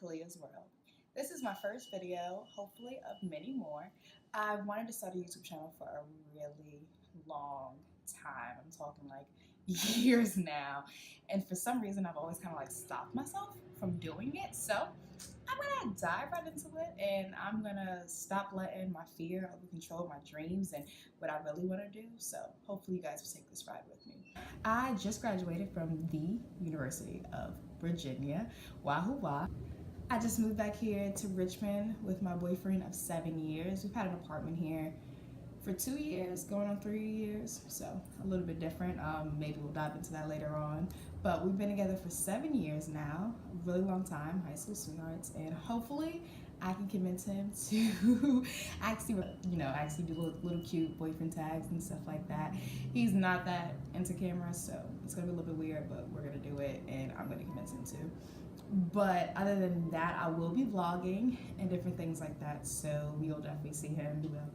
Khaleelah's World. This is my first video, hopefully of many more. I wanted to start a YouTube channel for a really long time. I'm talking like years now. And for some reason, I've always kind of like stopped myself from doing it. So I'm gonna dive right into it and I'm gonna stop letting my fear over control my dreams and what I really wanna do. So hopefully you guys will take this ride with me. I just graduated from the University of Virginia. Wahoo wah. I just moved back here to Richmond with my boyfriend of 7 years. We've had an apartment here for 2 years, going on 3 years, so a little bit different. Maybe we'll dive into that later on. But we've been together for 7 years now, a really long time, high school sweethearts, and hopefully I can convince him to actually do little cute boyfriend tags and stuff like that. He's not that into cameras, so it's gonna be a little bit weird, but we're gonna do it, and I'm gonna convince him to. But other than that, I will be vlogging and different things like that, so you'll definitely see him. He will.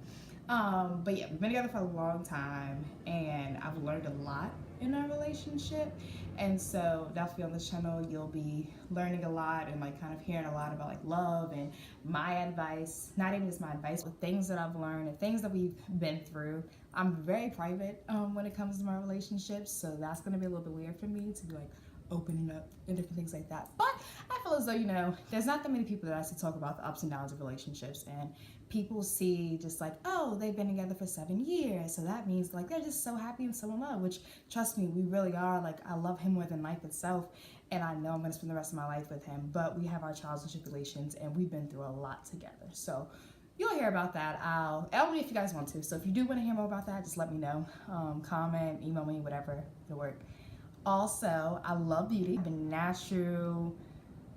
But yeah, we've been together for a long time, and I've learned a lot in our relationship, and so definitely on this channel you'll be learning a lot and like kind of hearing a lot about like love and my advice, not even just my advice, but things that I've learned and things that we've been through. I'm very private when it comes to my relationships, so that's going to be a little bit weird for me to be like opening up and different things like that. But I feel as though, there's not that many people that actually talk about the ups and downs of relationships, and people see just like, oh, they've been together for 7 years, so that means like they're just so happy and so in love, which trust me, we really are. Like, I love him more than life itself, and I know I'm gonna spend the rest of my life with him, but we have our trials and tribulations, and we've been through a lot together. So you'll hear about that. I'll if you guys want to. So if you do want to hear more about that, just let me know. Comment, email me, whatever, it'll work. Also, I love beauty. I've been natural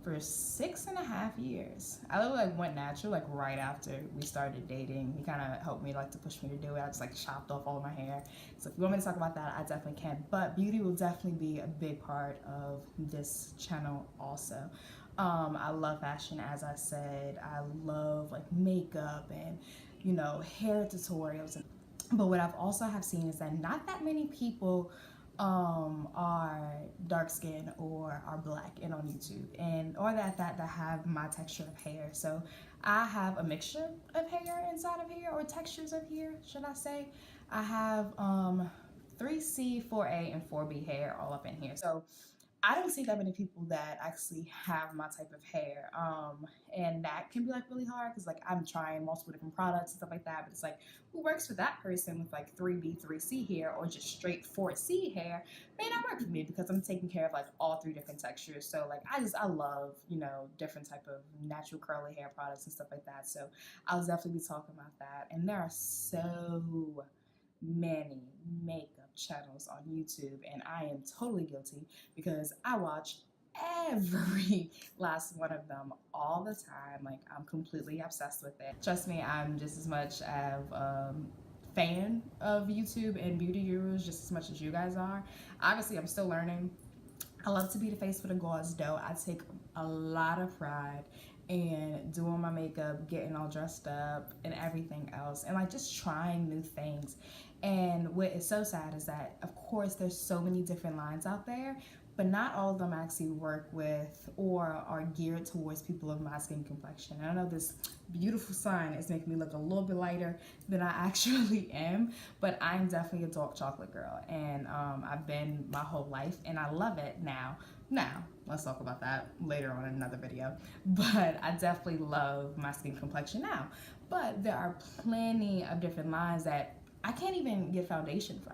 for 6.5 years. I literally went natural like right after we started dating. He kind of helped me to push me to do it. I just chopped off all of my hair. So if you want me to talk about that, I definitely can. But beauty will definitely be a big part of this channel also. I love fashion, as I said. I love makeup and hair tutorials. But what I've also have seen is that not that many people are dark skinned or are black and on YouTube, and or that have my texture of hair. So I have a mixture of hair inside of here, or textures of hair, should I say. I have 3C, 4A, and 4B hair all up in here. So I don't see that many people that actually have my type of hair, and that can be really hard because I'm trying multiple different products and stuff like that, but it's who works for that person with 3B, 3C hair, or just straight 4C hair may not work for me because I'm taking care of all 3 different textures. So I love different type of natural curly hair products and stuff like that. So I'll definitely be talking about that, and there are so many makeup channels on YouTube, and I am totally guilty because I watch every last one of them all the time. I'm completely obsessed with it. Trust me, I'm just as much of fan of YouTube and beauty gurus just as much as you guys are. Obviously, I'm still learning. I love to be the face for the gauze dough. I take a lot of pride in doing my makeup, getting all dressed up, and everything else, and just trying new things. And what is so sad is that, of course, there's so many different lines out there, but not all of them actually work with or are geared towards people of my skin complexion. And I know this beautiful sun is making me look a little bit lighter than I actually am, but I'm definitely a dark chocolate girl, and I've been my whole life, and I love it now. Now, let's talk about that later on in another video, but I definitely love my skin complexion now. But there are plenty of different lines that I can't even get foundation from.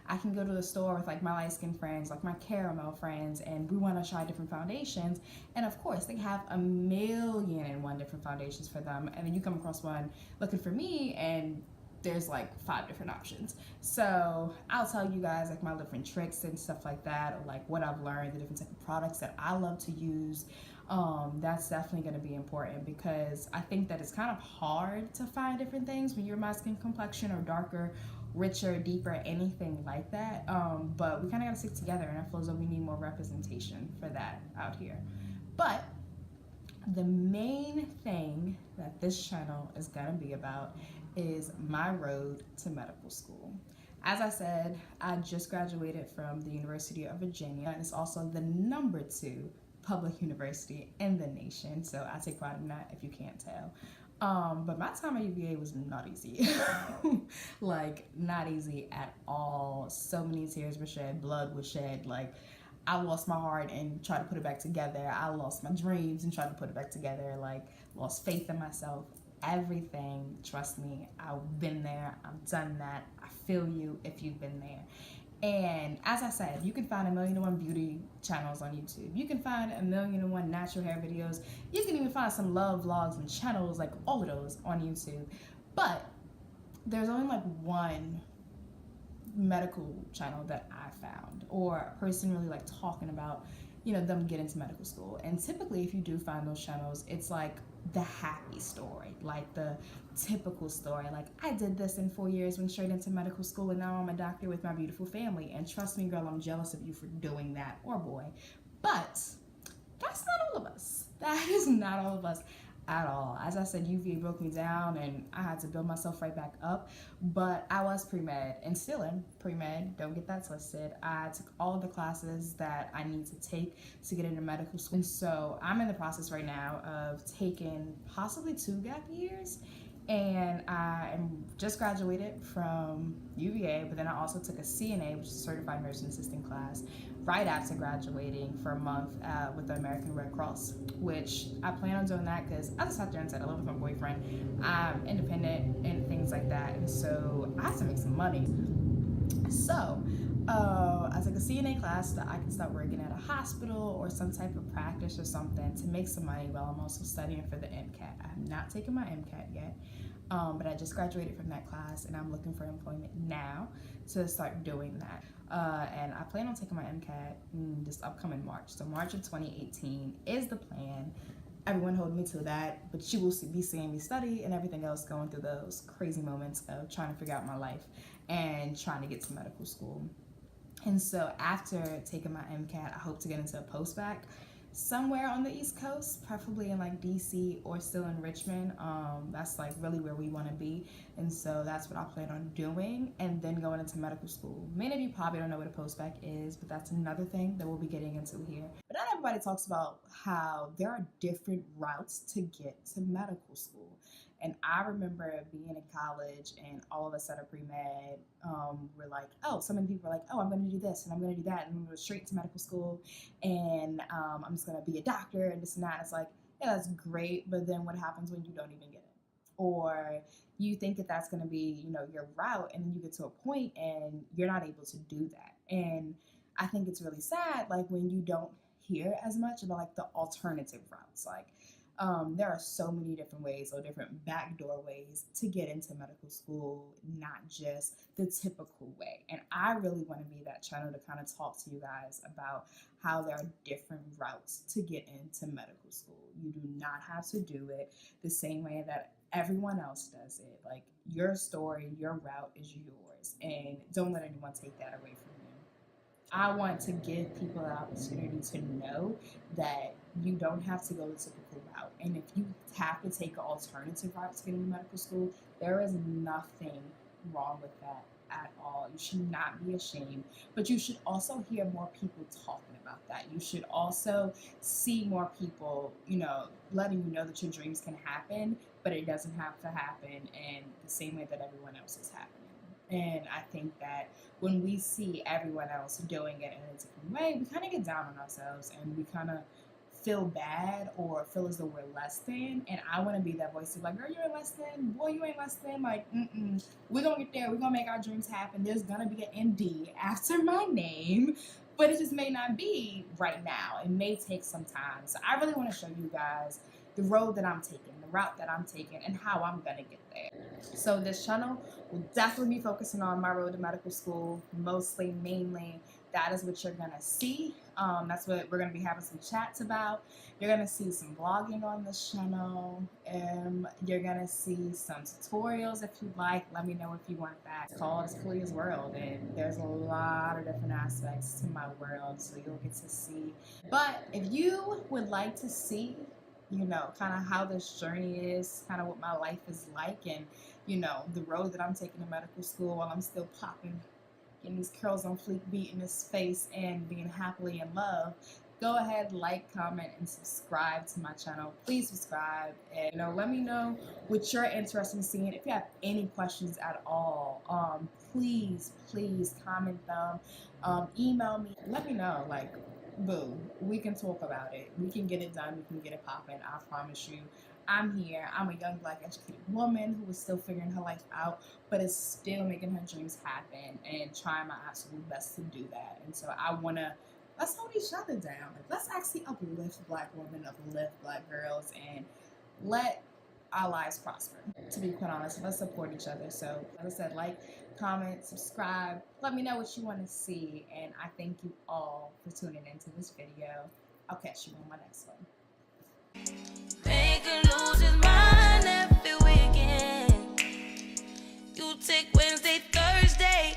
I can go to the store with my light skin friends, my caramel friends, and we want to try different foundations. And of course, they have 1,000,001 different foundations for them. And then you come across one looking for me, and there's 5 different options. So I'll tell you guys my different tricks and stuff like that, or what I've learned, the different type of products that I love to use. That's definitely going to be important because I think that it's kind of hard to find different things when you're my skin complexion or darker, richer, deeper, anything like that. But we kind of got to stick together, and I feel as though we need more representation for that out here. But the main thing that this channel is going to be about is my road to medical school. As I said, I just graduated from the University of Virginia, and it's also the #2 public university in the nation, so I take pride in that if you can't tell. But my time at UVA was not easy. Like, not easy at all. So many tears were shed, blood was shed. Like, I lost my heart and tried to put it back together. I lost my dreams and tried to put it back together. Like, lost faith in myself. Everything, trust me, I've been there. I've done that. I feel you if you've been there. And as I said, you can find 1,000,001 beauty channels on YouTube. You can find 1,000,001 natural hair videos. You can even find some love vlogs and channels, like all of those on YouTube. But there's only like one medical channel that I found, or a person really like talking about, you know, them getting to medical school. And typically if you do find those channels, it's like the happy story, like the typical story, like I did this in 4 years, went straight into medical school, and now I'm a doctor with my beautiful family. And trust me, girl, I'm jealous of you for doing that, or boy. But that's not all of us. That is not all of us at all. As I said, UVA broke me down and I had to build myself right back up. But I was pre-med and still in pre-med, don't get that twisted. I took all of the classes that I need to take to get into medical school. And so I'm in the process right now of taking possibly 2 gap years. And I am just graduated from UVA, but then I also took a CNA, which is a Certified Nursing Assistant class, right after graduating for a month with the American Red Cross, which I plan on doing that because I just sat there and said I live with my boyfriend. I'm independent and things like that, and so I have to make some money. So I took a CNA class so that I can start working at a hospital or some type of practice or something to make some money while I'm also studying for the MCAT. I have not taken my MCAT yet, but I just graduated from that class and I'm looking for employment now to start doing that. And I plan on taking my MCAT in this upcoming March. So March of 2018 is the plan. Everyone hold me to that, but you will be seeing me study and everything else, going through those crazy moments of trying to figure out my life and trying to get to medical school. And so after taking my MCAT, I hope to get into a post-bac somewhere on the East Coast, preferably in like DC or still in Richmond. That's like really where we want to be. And so that's what I plan on doing, and then going into medical school. Many of you probably don't know what a post-bac is, but that's another thing that we'll be getting into here. But not everybody talks about how there are different routes to get to medical school. And I remember being in college and all of us at a pre-med were like, oh, so many people were like, oh, I'm going to do this and I'm going to do that, and I'm going to go straight to medical school, and I'm just going to be a doctor and this and that. And it's like, yeah, that's great, but then what happens when you don't even get it? Or you think that that's going to be, you know, your route, and then you get to a point and you're not able to do that. And I think it's really sad, like when you don't hear as much about like the alternative routes. Like, there are so many different ways or different backdoor ways to get into medical school, not just the typical way. And I really want to be that channel to kind of talk to you guys about how there are different routes to get into medical school. You do not have to do it the same way that everyone else does it. Like, your story, your route is yours, and don't let anyone take that away from you. I want to give people the opportunity to know that you don't have to go the typical route. And if you have to take an alternative route to get into medical school, there is nothing wrong with that at all. You should not be ashamed, but you should also hear more people talking about that. You should also see more people, you know, letting you know that your dreams can happen, but it doesn't have to happen in the same way that everyone else is happening. And I think that when we see everyone else doing it in a different way, we kind of get down on ourselves and we kind of feel bad or feel as though we're less than. And I want to be that voice of like, girl, you ain't less than, boy, you ain't less than. Like, we're going to get there. We're going to make our dreams happen. There's going to be an MD after my name, but it just may not be right now. It may take some time. So I really want to show you guys the road that I'm taking, the route that I'm taking, and how I'm going to get there. So this channel will definitely be focusing on my road to medical school, mostly, mainly. That is what you're going to see. That's what we're going to be having some chats about. You're going to see some vlogging on this channel. You're going to see some tutorials if you'd like. Let me know if you want that. It's called Khaleelah's World, and there's a lot of different aspects to my world, so you'll get to see. But if you would like to see, you know, kind of how this journey is, kind of what my life is like, and, you know, the road that I'm taking to medical school while I'm still popping, getting these curls on fleek, beating this face, and being happily in love, go ahead, like, comment, and subscribe to my channel. Please subscribe, and let me know what you're interested in seeing. If you have any questions at all, please comment them, email me, let me know. Like, boo, we can talk about it, we can get it done, we can get it popping. I promise you, I'm here. I'm a young Black educated woman who is still figuring her life out, but is still making her dreams happen and trying my absolute best to do that. And so let's hold each other down. Like, let's actually uplift Black women, uplift Black girls, and let our lives prosper. To be quite honest, let's support each other. So, like I said, like, comment, subscribe. Let me know what you want to see, and I thank you all for tuning into this video. I'll catch you on my next one. Make her lose his mind every weekend. You take Wednesday, Thursday.